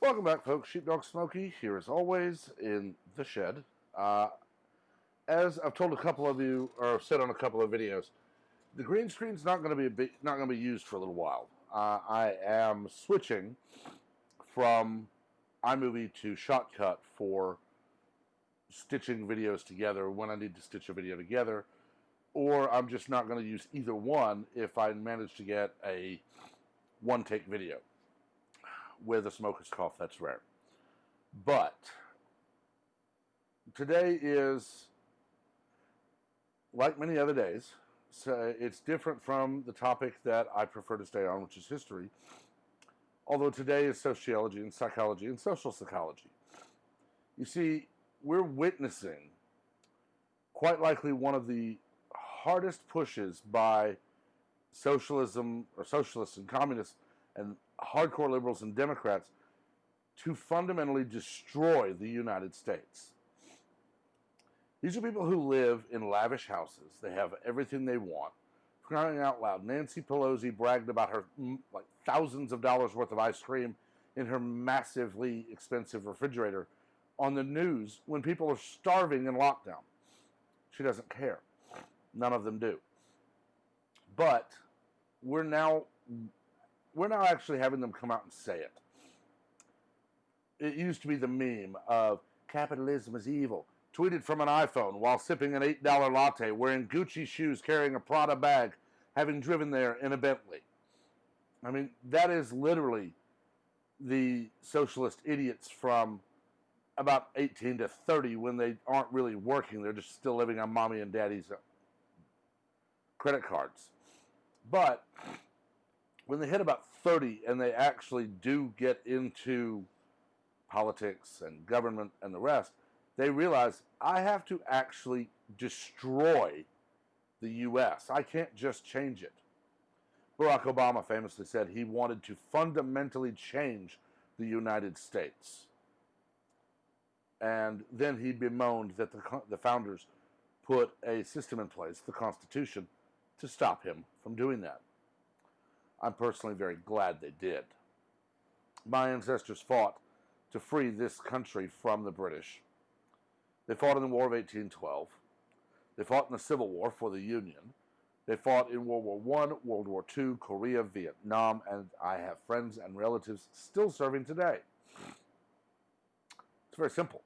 Welcome back, folks. Sheepdog Smokey here, as always, in the shed. As I've told a couple of you, or said on a couple of videos, the green screen's not going to be used for a little while. I am switching from iMovie to Shotcut for stitching videos together when I need to stitch a video together, or I'm just not going to use either one if I manage to get a one-take video. With a smoker's cough, that's rare. But today is like many other days, so it's different from the topic that I prefer to stay on, which is history. Although today is sociology and psychology and social psychology. You see, we're witnessing quite likely one of the hardest pushes by socialism, or socialists and communists and hardcore liberals and Democrats to fundamentally destroy the United States. These are people who live in lavish houses. They have everything they want. Crying out loud, Nancy Pelosi bragged about her like thousands of dollars worth of ice cream in her massively expensive refrigerator on the news when people are starving in lockdown. She doesn't care. None of them do. But we're now actually having them come out and say it. It used to be the meme of capitalism is evil, tweeted from an iPhone while sipping an $8 latte, wearing Gucci shoes, carrying a Prada bag, having driven there in a Bentley. I mean, that is literally the socialist idiots from about 18 to 30 when they aren't really working. They're just still living on mommy and daddy's credit cards. But when they hit about 30 and they actually do get into politics and government and the rest, they realize I have to actually destroy the U.S. I can't just change it. Barack Obama famously said he wanted to fundamentally change the United States. And then he bemoaned that the founders put a system in place, the Constitution, to stop him from doing that. I'm personally very glad they did. My ancestors fought to free this country from the British. They fought in the War of 1812. They fought in the Civil War for the Union. They fought in World War I, World War II, Korea, Vietnam, and I have friends and relatives still serving today. It's very simple.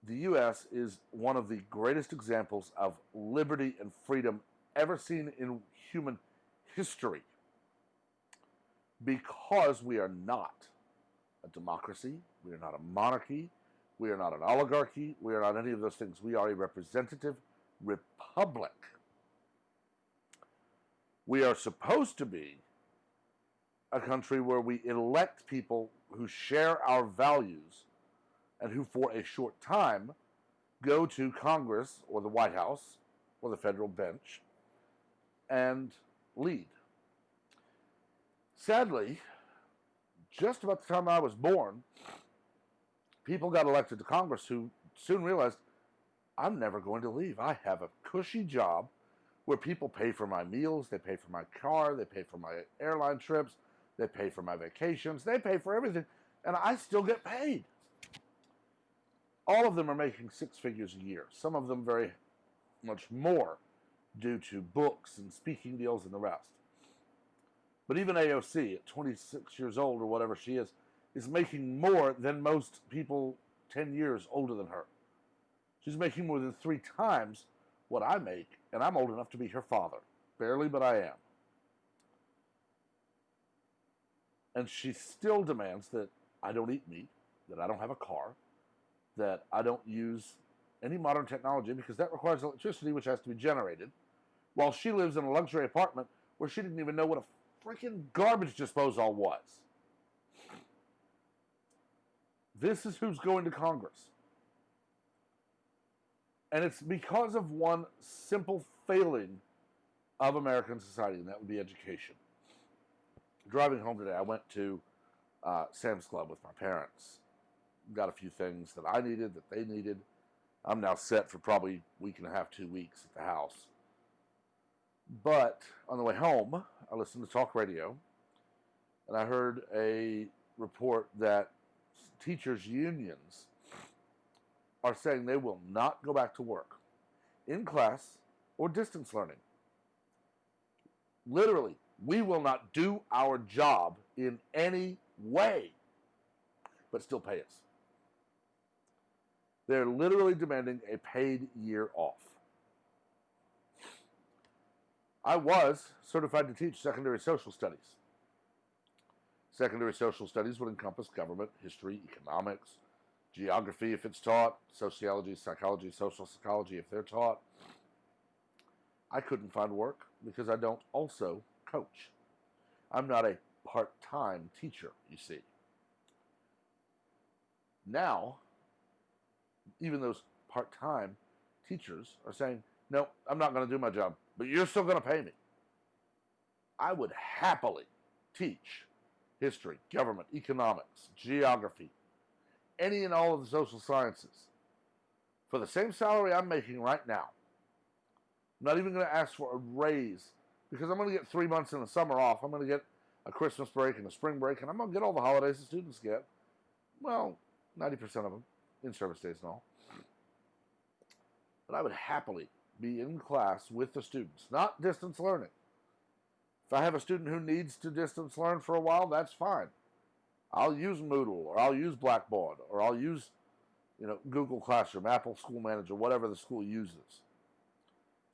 The U.S. is one of the greatest examples of liberty and freedom ever seen in human history, because we are not a democracy, we are not a monarchy, we are not an oligarchy, we are not any of those things. We are a representative republic. We are supposed to be a country where we elect people who share our values and who for a short time go to Congress or the White House or the federal bench and lead. Sadly, just about the time I was born, people got elected to Congress who soon realized, I'm never going to leave. I have a cushy job where people pay for my meals, they pay for my car, they pay for my airline trips, they pay for my vacations, they pay for everything, and I still get paid. All of them are making six figures a year, some of them very much more due to books and speaking deals and the rest. But even AOC, at 26 years old or whatever she is making more than most people 10 years older than her. She's making more than 3 times what I make, and I'm old enough to be her father. Barely, but I am. And she still demands that I don't eat meat, that I don't have a car, that I don't use any modern technology because that requires electricity, which has to be generated, while she lives in a luxury apartment where she didn't even know what a freaking garbage disposal was. This is who's going to Congress. And it's because of one simple failing of American society, and that would be education. Driving home today, I went to Sam's Club with my parents. Got a few things that I needed, that they needed. I'm now set for probably a week and a half, 2 weeks at the house. But on the way home, I listened to talk radio, and I heard a report that teachers' unions are saying they will not go back to work in class or distance learning. Literally, we will not do our job in any way, but still pay us. They're literally demanding a paid year off. I was certified to teach secondary social studies. Secondary social studies would encompass government, history, economics, geography if it's taught, sociology, psychology, social psychology if they're taught. I couldn't find work because I don't also coach. I'm not a part-time teacher, you see. Now, even those part-time teachers are saying, no, I'm not going to do my job, but you're still going to pay me. I would happily teach history, government, economics, geography, any and all of the social sciences for the same salary I'm making right now. I'm not even going to ask for a raise because I'm going to get 3 months in the summer off. I'm going to get a Christmas break and a spring break, and I'm going to get all the holidays the students get. Well, 90% of them, in-service days and all. But I would happily be in class with the students, not distance learning. If I have a student who needs to distance learn for a while, that's fine. I'll use Moodle, or I'll use Blackboard, or I'll use Google Classroom, Apple School Manager, whatever the school uses,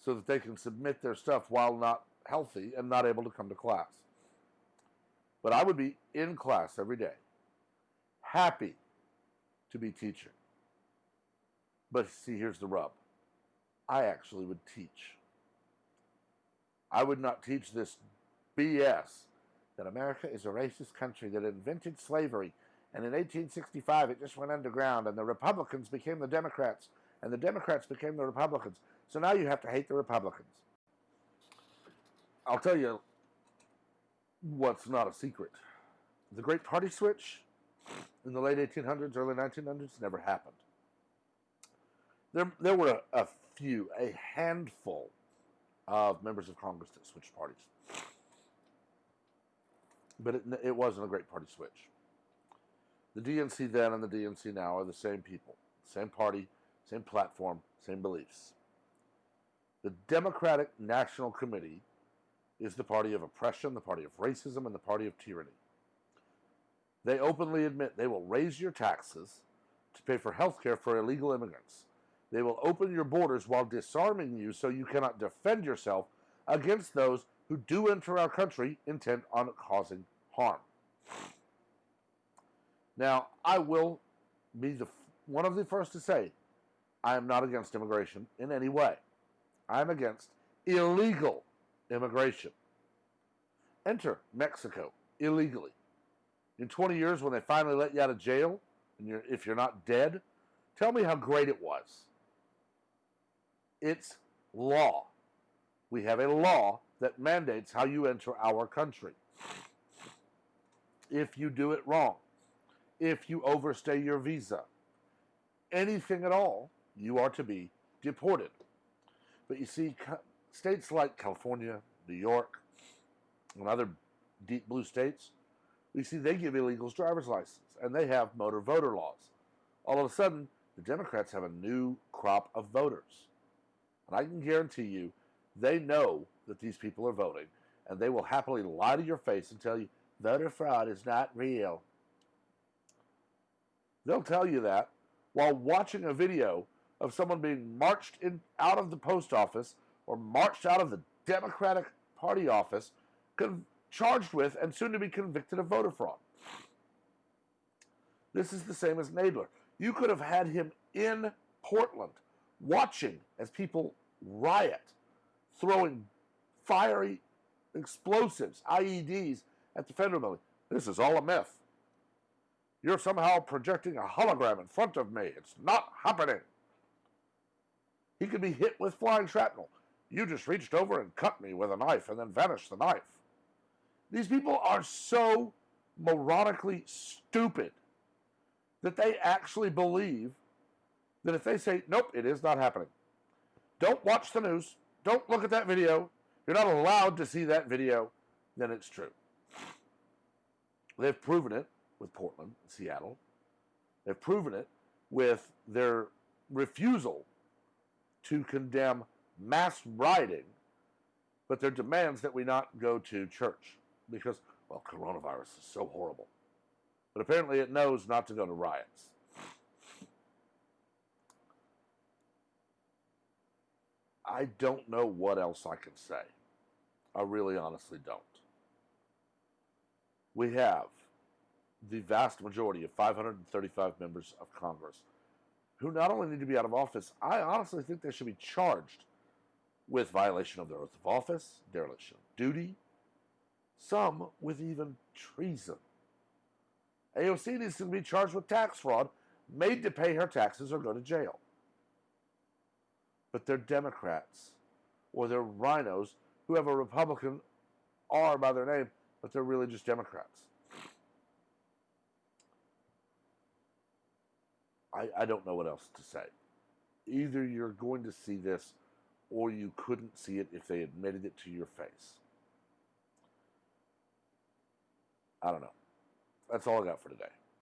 so that they can submit their stuff while not healthy and not able to come to class. But I would be in class every day, happy to be teaching. But see, here's the rub. I actually would teach. I would not teach this BS that America is a racist country that invented slavery, and in 1865 it just went underground, and the Republicans became the Democrats, and the Democrats became the Republicans. So now you have to hate the Republicans. I'll tell you what's not a secret. The Great Party Switch in the late 1800s, early 1900s never happened. There were a handful of members of Congress that switched parties. But it wasn't a great party switch. The DNC then and the DNC now are the same people, same party, same platform, same beliefs. The Democratic National Committee is the party of oppression, the party of racism, and the party of tyranny. They openly admit they will raise your taxes to pay for health care for illegal immigrants. They will open your borders while disarming you so you cannot defend yourself against those who do enter our country intent on causing harm. Now, I will be one of the first to say I am not against immigration in any way. I am against illegal immigration. Enter Mexico illegally. In 20 years, when they finally let you out of jail, and if you're not dead, tell me how great it was. It's law. We have a law that mandates how you enter our country. If you do it wrong, if you overstay your visa, anything at all, you are to be deported. But you see, states like California, New York, and other deep blue states, we see they give illegals driver's license, and they have motor voter laws. All of a sudden, the Democrats have a new crop of voters. And I can guarantee you, they know that these people are voting, and they will happily lie to your face and tell you, voter fraud is not real. They'll tell you that while watching a video of someone being marched out of the post office or marched out of the Democratic Party office, charged with and soon to be convicted of voter fraud. This is the same as Nadler. You could have had him in Portland watching as people riot, throwing fiery explosives, IEDs, at the federal building. This is all a myth. You're somehow projecting a hologram in front of me. It's not happening. He could be hit with flying shrapnel. You just reached over and cut me with a knife and then vanished the knife. These people are so moronically stupid that they actually believe that if they say, nope, it is not happening. Don't watch the news. Don't look at that video. You're not allowed to see that video. Then it's true. They've proven it with Portland and Seattle. They've proven it with their refusal to condemn mass rioting, but their demands that we not go to church because, well, coronavirus is so horrible. But apparently it knows not to go to riots. I don't know what else I can say. I really honestly don't. We have the vast majority of 535 members of Congress who not only need to be out of office, I honestly think they should be charged with violation of their oath of office, dereliction of duty, some with even treason. AOC needs to be charged with tax fraud, made to pay her taxes or go to jail. But they're Democrats, or they're rhinos who have a Republican R by their name, but they're really just Democrats. I don't know what else to say. Either you're going to see this, or you couldn't see it if they admitted it to your face. I don't know. That's all I got for today.